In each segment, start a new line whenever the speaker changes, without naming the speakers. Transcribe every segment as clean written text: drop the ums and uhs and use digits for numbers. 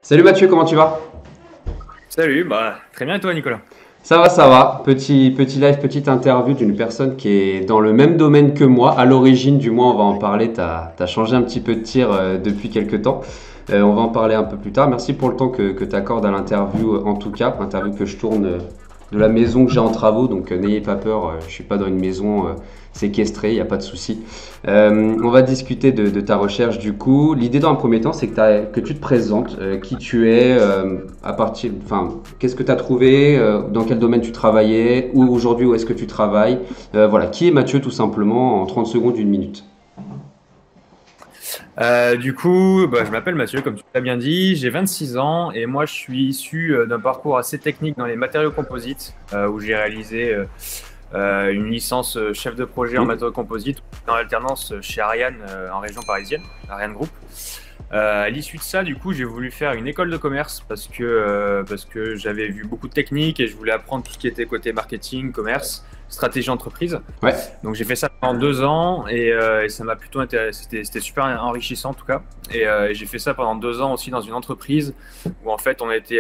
Salut Mathieu, comment tu vas?
Salut, très bien et toi Nicolas?
Ça va, ça va. Petit live, petite interview d'une personne qui est dans le même domaine que moi. À l'origine, du moins, on va en parler. T'as changé un petit peu de tir depuis quelques temps. On va en parler un peu plus tard. Merci pour le temps que tu accordes à l'interview, en tout cas. Interview que je tourne de la maison que j'ai en travaux. Donc n'ayez pas peur, je suis pas dans une maison séquestrée, il n'y a pas de souci. On va discuter de ta recherche du coup. L'idée dans un premier temps, c'est que tu te présentes, qui tu es, qu'est-ce que tu as trouvé, dans quel domaine tu travaillais, ou aujourd'hui où est-ce que tu travailles. Voilà, qui est Mathieu tout simplement en 30 secondes, une minute.
Je m'appelle Mathieu, comme tu l'as bien dit, j'ai 26 ans et moi je suis issu d'un parcours assez technique dans les matériaux composites où j'ai réalisé une licence chef de projet en
Mmh.
matériaux composites en alternance chez Ariane en région parisienne, Ariane Group. À l'issue de ça, du coup, j'ai voulu faire une école de commerce parce que j'avais vu beaucoup de techniques et je voulais apprendre tout ce qui était côté marketing, commerce, stratégie entreprise.
Ouais,
Donc j'ai fait ça pendant 2 ans et ça m'a plutôt intéressé. C'était super enrichissant en tout cas. Et j'ai fait ça pendant 2 ans aussi dans une entreprise où en fait on était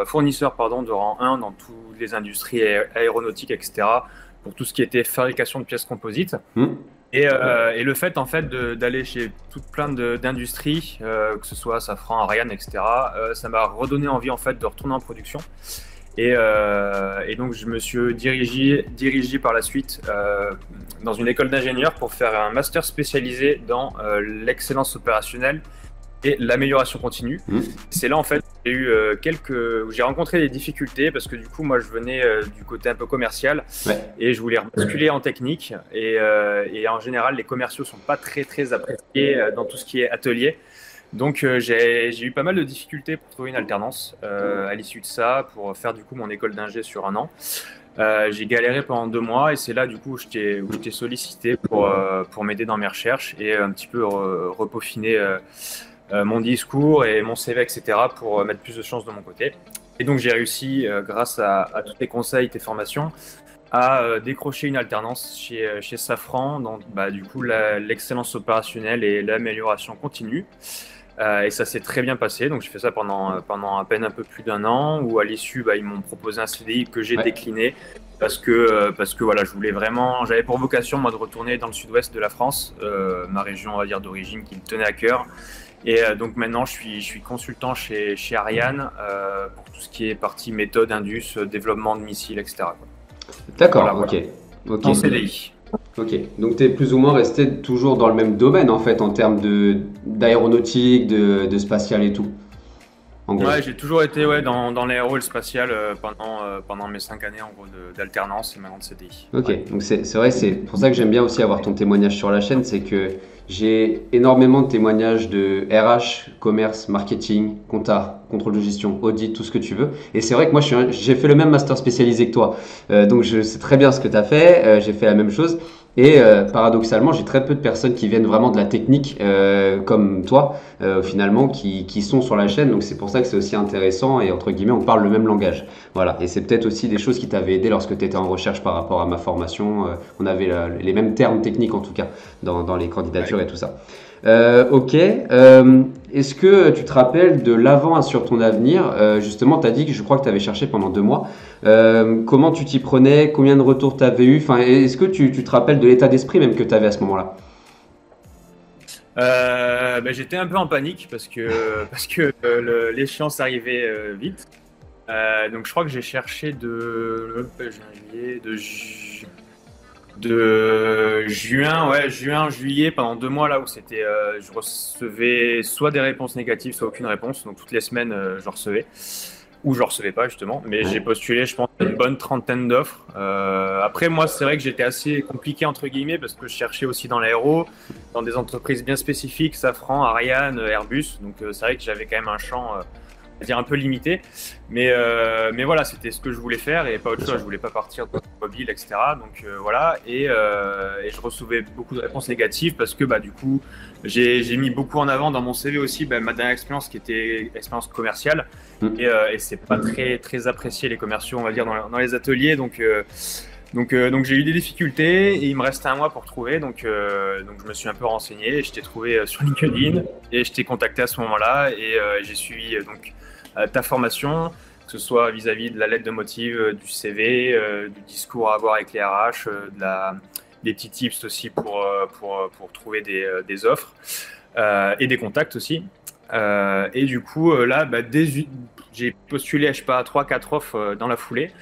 fournisseur pardon, de rang 1 dans toutes les industries aéronautiques, etc. pour tout ce qui était fabrication de pièces composites.
mmh.
Et le fait en fait d'aller chez toute plein d'industries, que ce soit Safran, Ariane, etc. Ça m'a redonné envie en fait de retourner en production. Et donc, je me suis dirigé par la suite dans une école d'ingénieur pour faire un master spécialisé dans l'excellence opérationnelle et l'amélioration continue.
Mmh.
C'est là, en fait, où j'ai rencontré des difficultés parce que du coup, moi, je venais du côté un peu commercial
Ouais.
et je voulais basculer en technique. Et en général, les commerciaux sont pas très, très appréciés dans tout ce qui est atelier. Donc j'ai eu pas mal de difficultés pour trouver une alternance à l'issue de ça, pour faire du coup mon école d'ingé sur un an. J'ai galéré pendant 2 mois et c'est là du coup où je t'ai sollicité pour m'aider dans mes recherches et un petit peu repeaufiner mon discours et mon CV, etc. pour mettre plus de chance de mon côté. Et donc j'ai réussi, grâce à tous tes conseils, tes formations, à décrocher une alternance chez Safran dans du coup l'excellence opérationnelle et l'amélioration continue. Et ça s'est très bien passé. Donc, j'ai fait ça pendant à peine un peu plus d'un an, où à l'issue, ils m'ont proposé un CDI que j'ai
Ouais.
décliné parce que voilà, j'avais pour vocation, moi, de retourner dans le sud-ouest de la France, ma région, on va dire, d'origine qui me tenait à cœur. Et donc, maintenant, je suis consultant chez Ariane pour tout ce qui est partie méthode, indus, développement de missiles, etc. quoi.
D'accord,
Voilà, voilà.
ok. Ok.
En CDI.
Ok, donc tu es plus ou moins resté toujours dans le même domaine en fait en termes d'aéronautique, de spatial et tout, en gros.
Ouais, j'ai toujours été dans l'aéro et le spatial pendant mes 5 années en gros d'alternance et maintenant de CDI. Ouais.
Ok, donc c'est vrai, c'est pour ça que j'aime bien aussi avoir ton témoignage sur la chaîne, c'est que j'ai énormément de témoignages de RH, commerce, marketing, compta, contrôle de gestion, audit, tout ce que tu veux. Et c'est vrai que moi j'ai fait le même master spécialisé que toi, donc je sais très bien ce que tu as fait, j'ai fait la même chose. Et paradoxalement, j'ai très peu de personnes qui viennent vraiment de la technique comme toi, finalement, qui sont sur la chaîne. Donc c'est pour ça que c'est aussi intéressant et entre guillemets, on parle le même langage. Voilà, et c'est peut-être aussi des choses qui t'avaient aidé lorsque tu étais en recherche par rapport à ma formation. On avait les mêmes termes techniques en tout cas dans les candidatures
Ouais.
et tout ça. Ok, est-ce que tu te rappelles de l'avant sur ton avenir? Justement, tu as dit que je crois que tu avais cherché pendant 2 mois. Comment tu t'y prenais? Combien de retours tu avais eu? Enfin, est-ce que tu te rappelles de l'état d'esprit même que tu avais à ce moment-là?
J'étais un peu en panique parce que l'échéance arrivait vite. Donc je crois que j'ai cherché de juin, ouais, juin, juillet, pendant 2 mois là où je recevais soit des réponses négatives, soit aucune réponse. Donc toutes les semaines, je recevais ou je recevais pas justement. Mais j'ai
Ouais.
postulé, je pense, une bonne trentaine d'offres. Après, moi, c'est vrai que j'étais assez compliqué entre guillemets parce que je cherchais aussi dans l'aéro, dans des entreprises bien spécifiques, Safran, Ariane, Airbus. Donc c'est vrai que j'avais quand même un champ à dire un peu limité, mais voilà, c'était ce que je voulais faire et pas autre
Bien
chose.
sûr.
Je voulais pas partir de mobile, etc. Donc voilà, et je recevais beaucoup de réponses négatives parce que du coup, j'ai mis beaucoup en avant dans mon CV aussi ma dernière expérience qui était expérience commerciale
Mm.
et c'est pas très très apprécié les commerciaux, on va dire dans les ateliers. Donc Donc j'ai eu des difficultés et il me restait un mois pour trouver. Donc je me suis un peu renseigné et je t'ai trouvé sur LinkedIn et je t'ai contacté à ce moment-là et j'ai suivi donc ta formation, que ce soit vis-à-vis de la lettre de motive, du CV, du discours à avoir avec les RH, des petits tips aussi pour trouver des offres et des contacts aussi. Et du coup, là, j'ai postulé, je sais pas, à 3-4 offres dans la foulée.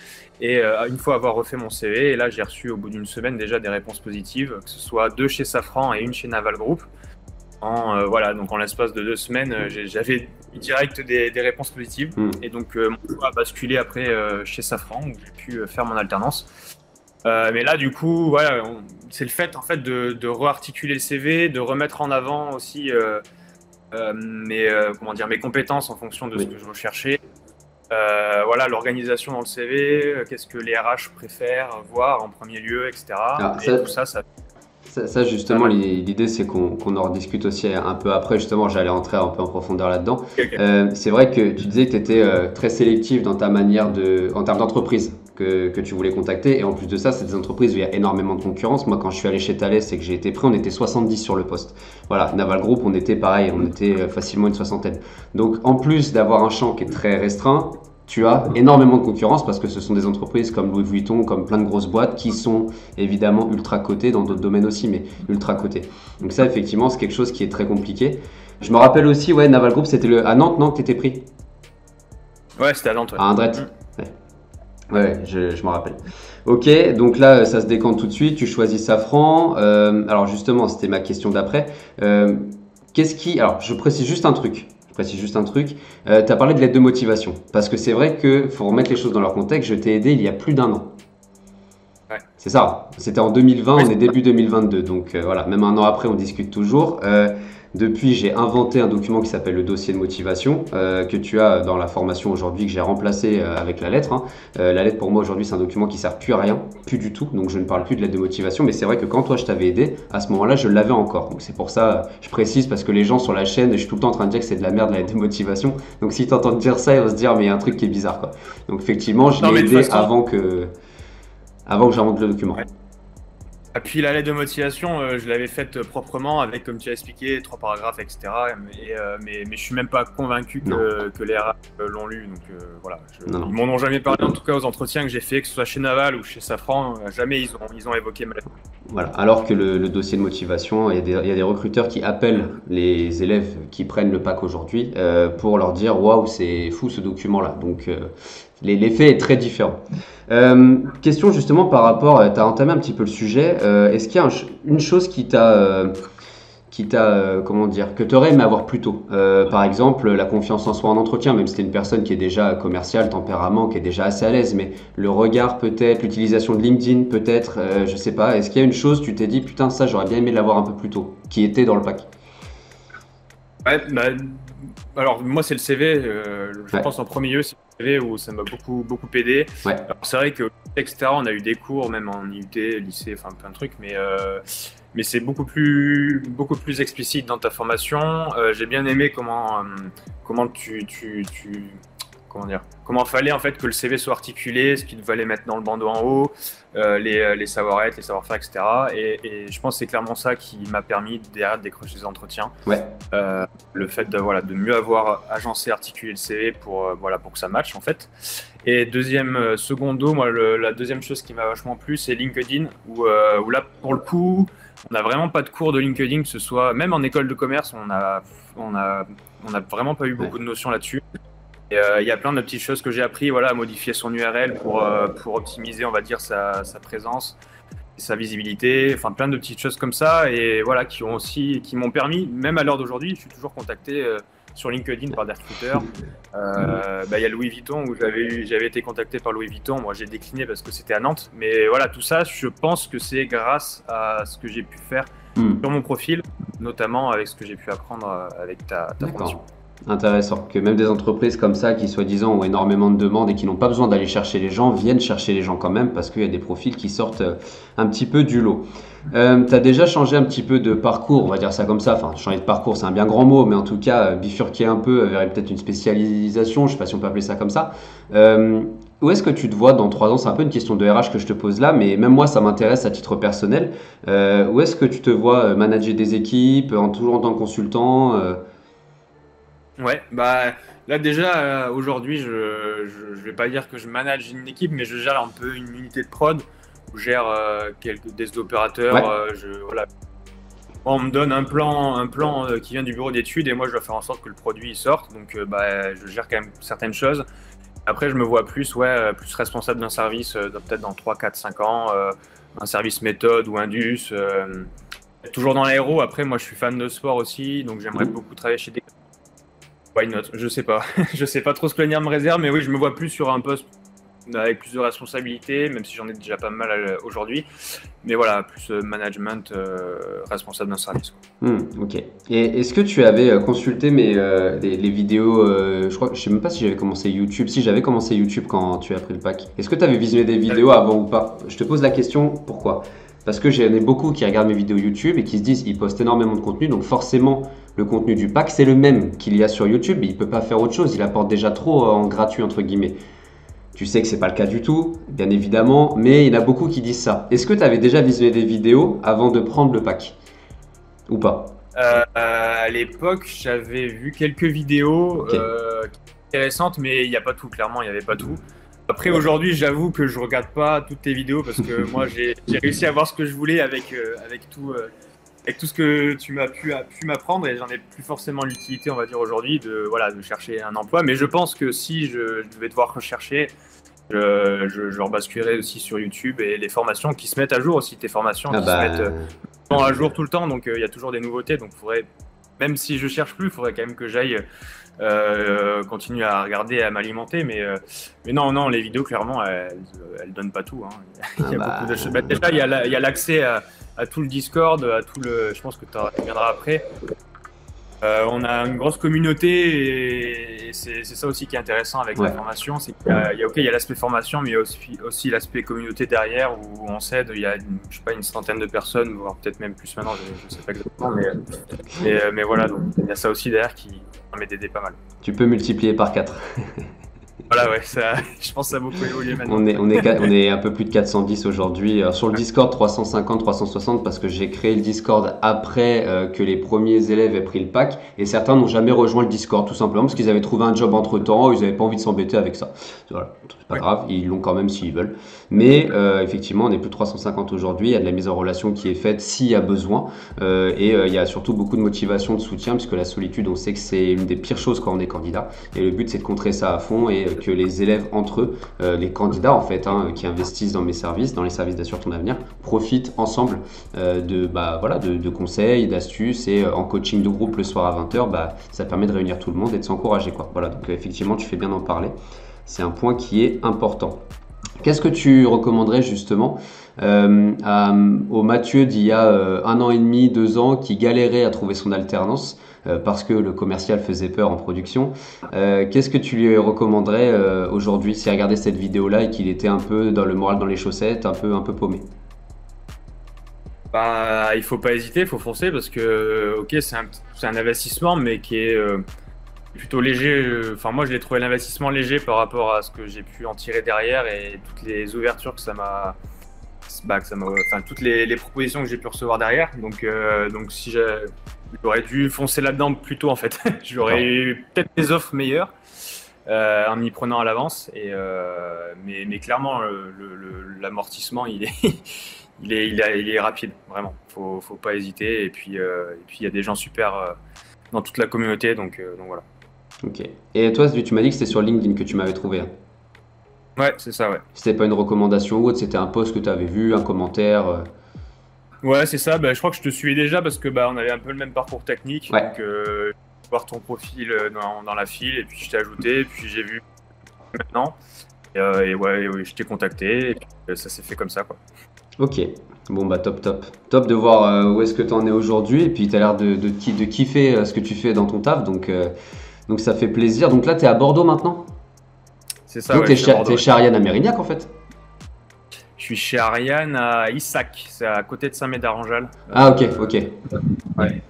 Et une fois avoir refait mon CV, et là, j'ai reçu au bout d'une semaine déjà des réponses positives, que ce soit 2 chez Safran et une chez Naval Group. Voilà, donc en l'espace de 2 semaines, j'avais direct des réponses positives. Et donc, mon choix a basculé après chez Safran, où j'ai pu faire mon alternance. Mais là, du coup, voilà, c'est le fait en fait de re-articuler le CV, de remettre en avant aussi mes compétences en fonction de ce que je recherchais. Voilà, l'organisation dans le CV, qu'est-ce que les RH préfèrent voir en premier lieu, etc. Et tout ça.
Ça justement, l'idée c'est qu'on en rediscute aussi un peu après. Justement, j'allais entrer un peu en profondeur là-dedans.
Okay.
C'est vrai que tu disais que tu étais très sélectif dans ta manière en termes d'entreprise que tu voulais contacter. Et en plus de ça, c'est des entreprises où il y a énormément de concurrence. Moi, quand je suis allé chez Thales et que j'ai été pris, on était 70 sur le poste. Voilà, Naval Group, on était pareil, on était facilement une soixantaine. Donc, en plus d'avoir un champ qui est très restreint, tu as énormément de concurrence parce que ce sont des entreprises comme Louis Vuitton, comme plein de grosses boîtes qui sont évidemment ultra cotées dans d'autres domaines aussi, mais ultra cotées. Donc ça, effectivement, c'est quelque chose qui est très compliqué. Je me rappelle aussi, ouais, Naval Group, c'était à Nantes, non, que tu étais pris?
Ouais, c'était à Nantes. Ouais.
À Indret. Ouais, je m'en rappelle. Ok, donc là, ça se décante tout de suite. Tu choisis Safran. Alors justement, c'était ma question d'après. Alors, je précise juste un truc. Tu as parlé de l'aide de motivation. Parce que c'est vrai qu'il faut remettre les choses dans leur contexte. Je t'ai aidé il y a plus d'1 an.
Ouais.
C'est ça. C'était en 2020, on est début 2022. Donc voilà, même 1 an après, on discute toujours. Depuis, j'ai inventé un document qui s'appelle le dossier de motivation que tu as dans la formation aujourd'hui, que j'ai remplacé avec la lettre. La lettre, pour moi, aujourd'hui, c'est un document qui ne sert plus à rien, plus du tout. Donc, je ne parle plus de l'aide de motivation. Mais c'est vrai que quand toi, je t'avais aidé, à ce moment-là, je l'avais encore. Donc, c'est pour ça, je précise, parce que les gens sur la chaîne, je suis tout le temps en train de dire que c'est de la merde, la lettre de motivation. Donc, si tu entends dire ça, ils vont se dire, mais il y a un truc qui est bizarre, quoi. Donc, effectivement, je l'ai aidé avant que j'invente le document.
Ouais. Et puis la lettre de motivation, je l'avais faite proprement avec, comme tu as expliqué, 3 paragraphes, etc. Mais je suis même pas convaincu que les RH l'ont lu. Donc voilà, ils m'en ont jamais parlé, en tout cas aux entretiens que j'ai fait, que ce soit chez Naval ou chez Safran, jamais ils ont évoqué ma lettre.
Voilà. Alors que le dossier de motivation, il y a des recruteurs qui appellent les élèves qui prennent le pack aujourd'hui pour leur dire waouh, c'est fou ce document-là. Donc l'effet est très différent. Question justement par rapport, tu as entamé un petit peu le sujet. Est-ce qu'il y a une chose comment dire, que tu aurais aimé avoir plus tôt? Par exemple, la confiance en soi en entretien, même si tu es une personne qui est déjà commerciale, tempérament, qui est déjà assez à l'aise, mais le regard peut-être, l'utilisation de LinkedIn peut-être, je sais pas. Est-ce qu'il y a une chose, tu t'es dit, putain, ça j'aurais bien aimé l'avoir un peu plus tôt, qui était dans le pack?
Ouais, alors moi c'est le CV, je pense en premier lieu c'est le CV où ça m'a beaucoup aidé.
Ouais.
Alors c'est vrai que etc. on a eu des cours même en IUT, lycée, enfin plein de trucs, mais c'est beaucoup plus explicite dans ta formation. J'ai bien aimé comment comment fallait en fait que le CV soit articulé, ce qu'il fallait mettre dans le bandeau en haut, les savoir-être, les savoir-faire, etc. Et je pense que c'est clairement ça qui m'a permis derrière de décrocher des entretiens.
Ouais.
Le fait de mieux avoir agencé, articulé le CV pour que ça matche en fait. Et secondo, moi la deuxième chose qui m'a vachement plu, c'est LinkedIn où là pour le coup, on n'a vraiment pas de cours de LinkedIn, que ce soit même en école de commerce, on a vraiment pas eu beaucoup de notions là-dessus. Il y a plein de petites choses que j'ai appris, à modifier son URL pour optimiser, on va dire, sa présence, sa visibilité, enfin plein de petites choses comme ça, et voilà, qui m'ont permis, même à l'heure d'aujourd'hui, je suis toujours contacté sur LinkedIn par des recruteurs. Il y a Louis Vuitton où j'avais été contacté par Louis Vuitton. Moi, j'ai décliné parce que c'était à Nantes, mais voilà, tout ça, je pense que c'est grâce à ce que j'ai pu faire sur mon profil, notamment avec ce que j'ai pu apprendre avec ta formation.
Intéressant, que même des entreprises comme ça qui soi-disant ont énormément de demandes et qui n'ont pas besoin d'aller chercher les gens, viennent chercher les gens quand même parce qu'il y a des profils qui sortent un petit peu du lot. Tu as déjà changé un petit peu de parcours, on va dire ça comme ça, enfin changer de parcours c'est un bien grand mot, mais en tout cas bifurquer un peu vers peut-être une spécialisation, je ne sais pas si on peut appeler ça comme ça. où est-ce que tu te vois dans 3 ans? C'est un peu une question de RH que je te pose là, mais même moi, ça m'intéresse à titre personnel. Où est-ce que tu te vois manager des équipes, toujours en tant que consultant
Ouais, bah là déjà aujourd'hui, je vais pas dire que je manage une équipe, mais je gère un peu une unité de prod où je gère des opérateurs.
Ouais.
Voilà. On me donne un plan qui vient du bureau d'études et moi je dois faire en sorte que le produit sorte. Donc bah, je gère quand même certaines choses. Après, je me vois plus, plus responsable d'un service, peut-être dans 3, 4, 5 ans, un service méthode ou Indus. Toujours dans l'aéro. Après, moi je suis fan de sport aussi, donc j'aimerais beaucoup travailler chez des. Why not? Je sais pas. Je sais pas trop ce que l'avenir me réserve, mais oui, je me vois plus sur un poste avec plus de responsabilités, même si j'en ai déjà pas mal aujourd'hui. Mais voilà, plus management, responsable d'un service, quoi.
Ok. Et est-ce que tu avais consulté les vidéos je sais même pas si j'avais commencé YouTube. Si j'avais commencé YouTube quand tu as pris le pack. Est-ce que tu avais visionné des vidéos avant ou pas? Je te pose la question, pourquoi? Parce que j'en ai beaucoup qui regardent mes vidéos YouTube et qui se disent ils postent énormément de contenu, donc forcément le contenu du pack c'est le même qu'il y a sur YouTube. Il peut pas faire autre chose, il apporte déjà trop en gratuit entre guillemets. Tu sais que c'est pas le cas du tout, bien évidemment, mais il y en a beaucoup qui disent ça. Est-ce que tu avais déjà visionné des vidéos avant de prendre le pack? Ou pas?
À l'époque, j'avais vu quelques vidéos
Ok.
intéressantes, mais il n'y a pas tout, clairement, il n'y avait pas tout. Après, aujourd'hui, j'avoue que je regarde pas toutes tes vidéos parce que moi, j'ai réussi à voir ce que je voulais avec tout ce que tu m'as pu m'apprendre et j'en ai plus forcément l'utilité, on va dire, aujourd'hui, de chercher un emploi. Mais je pense que si je devais devoir rechercher, je rebasculerai aussi sur YouTube et les formations qui se mettent à jour aussi, tes formations
Ah
qui se mettent
bah,
à jour tout le temps, donc il y a toujours des nouveautés, donc même si je cherche plus, il faudrait quand même que j'aille continuer à regarder, à m'alimenter, mais non, les vidéos clairement elles donnent pas tout, hein. Il y a beaucoup de choses. Bah, déjà il y a l'accès à tout le Discord, je pense que tu reviendras après. On a une grosse communauté et c'est ça aussi qui est intéressant avec la formation, c'est qu'il y a l'aspect formation, mais il y a aussi l'aspect communauté derrière où on s'aide. Il y a je sais pas, une centaine de personnes, voire peut-être même plus maintenant, je sais pas exactement, mais voilà, donc il y a ça aussi derrière qui permet d'aider pas mal.
tu peux multiplier par 4.
Voilà, ouais, ça, je pense que ça a beaucoup évolué maintenant.
On est un peu plus de 410 aujourd'hui. Sur le Discord, 350, 360, parce que j'ai créé le Discord après que les premiers élèves aient pris le pack. Et certains n'ont jamais rejoint le Discord, tout simplement, parce qu'ils avaient trouvé un job entre-temps, ils n'avaient pas envie de s'embêter avec ça. Voilà, c'est pas grave, ils l'ont quand même s'ils veulent. Mais effectivement, on est plus de 350 aujourd'hui. Il y a de la mise en relation qui est faite s'il y a besoin. Il y a surtout beaucoup de motivation, de soutien, puisque la solitude, on sait que c'est une des pires choses quand on est candidat. Et le but, c'est de contrer ça à fond et que les élèves entre eux, les candidats en fait, qui investissent dans mes services, dans les services d'Assure ton avenir, profitent ensemble de conseils, d'astuces et en coaching de groupe le soir à 20h, ça permet de réunir tout le monde et de s'encourager, quoi. Voilà, donc effectivement, tu fais bien d'en parler. C'est un point qui est important. Qu'est-ce que tu recommanderais justement au Mathieu d'il y a 1 an et demi, 2 ans, qui galérait à trouver son alternance parce que le commercial faisait peur en production? Qu'est-ce que tu lui recommanderais aujourd'hui s'il regardait cette vidéo-là et qu'il était un peu dans le moral dans les chaussettes, un peu paumé?
Bah, il faut pas hésiter, il faut foncer parce que ok, c'est un investissement, mais qui est plutôt léger. Enfin, moi, je l'ai trouvé l'investissement léger par rapport à ce que j'ai pu en tirer derrière et toutes les ouvertures que ça m'a, enfin, toutes les propositions que j'ai pu recevoir derrière. Donc si j'aurais dû foncer là-dedans plus tôt, en fait, j'aurais eu peut-être des offres meilleures en m'y prenant à l'avance. Mais clairement, l'amortissement, il est rapide, vraiment. Faut pas hésiter. Et puis il y a des gens super dans toute la communauté, donc voilà.
Ok. Et toi, tu m'as dit que c'était sur LinkedIn que tu m'avais trouvé, hein.
Ouais, c'est ça, ouais.
C'était pas une recommandation ou autre, c'était un post que tu avais vu, un commentaire.
Ouais, c'est ça. Je crois que je te suivais déjà parce que on avait un peu le même parcours technique.
Ouais.
Donc, voir ton profil dans la file et puis je t'ai ajouté, et puis j'ai vu maintenant. Et je t'ai contacté et puis ça s'est fait comme ça, quoi.
Ok, bon top. Top de voir où est-ce que tu en es aujourd'hui et puis tu as l'air de kiffer ce que tu fais dans ton taf, donc ça fait plaisir. Donc là, tu es à Bordeaux maintenant?
C'est ça,
donc
ouais,
tu es chez Ariane à Mérignac en fait?
Je suis chez Ariane à Issac, c'est à côté de Saint-Médard-en-Jalles.
Ah ok.
Ouais.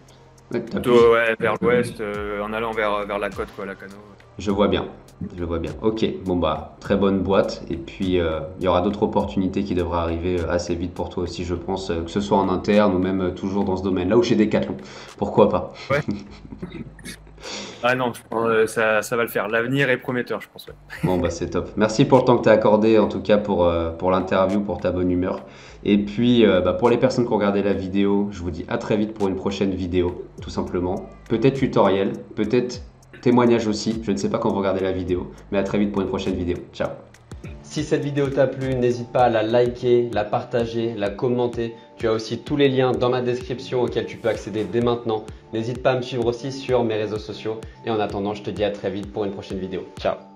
Ouais, t'as plus.
Plutôt ouais, vers l'ouest, en allant vers la côte, quoi, la Cano.
Je vois bien. Je vois bien. Ok, bon bah, très bonne boîte. Et puis, il y aura d'autres opportunités qui devraient arriver assez vite pour toi aussi, je pense, que ce soit en interne ou même toujours dans ce domaine-là ou chez Decathlon. Pourquoi pas?
Ouais. Ah non, je pense, ça va le faire. L'avenir est prometteur, je pense. Ouais.
Bon bah, c'est top. Merci pour le temps que tu as accordé, en tout cas pour l'interview, pour ta bonne humeur. Et puis, bah, pour les personnes qui ont regardé la vidéo, je vous dis à très vite pour une prochaine vidéo, tout simplement. Peut-être tutoriel, peut-être témoignage aussi. Je ne sais pas quand vous regardez la vidéo, mais à très vite pour une prochaine vidéo. Ciao. Si cette vidéo t'a plu, n'hésite pas à la liker, la partager, la commenter. Tu as aussi tous les liens dans ma description auxquels tu peux accéder dès maintenant. N'hésite pas à me suivre aussi sur mes réseaux sociaux. Et en attendant, je te dis à très vite pour une prochaine vidéo. Ciao.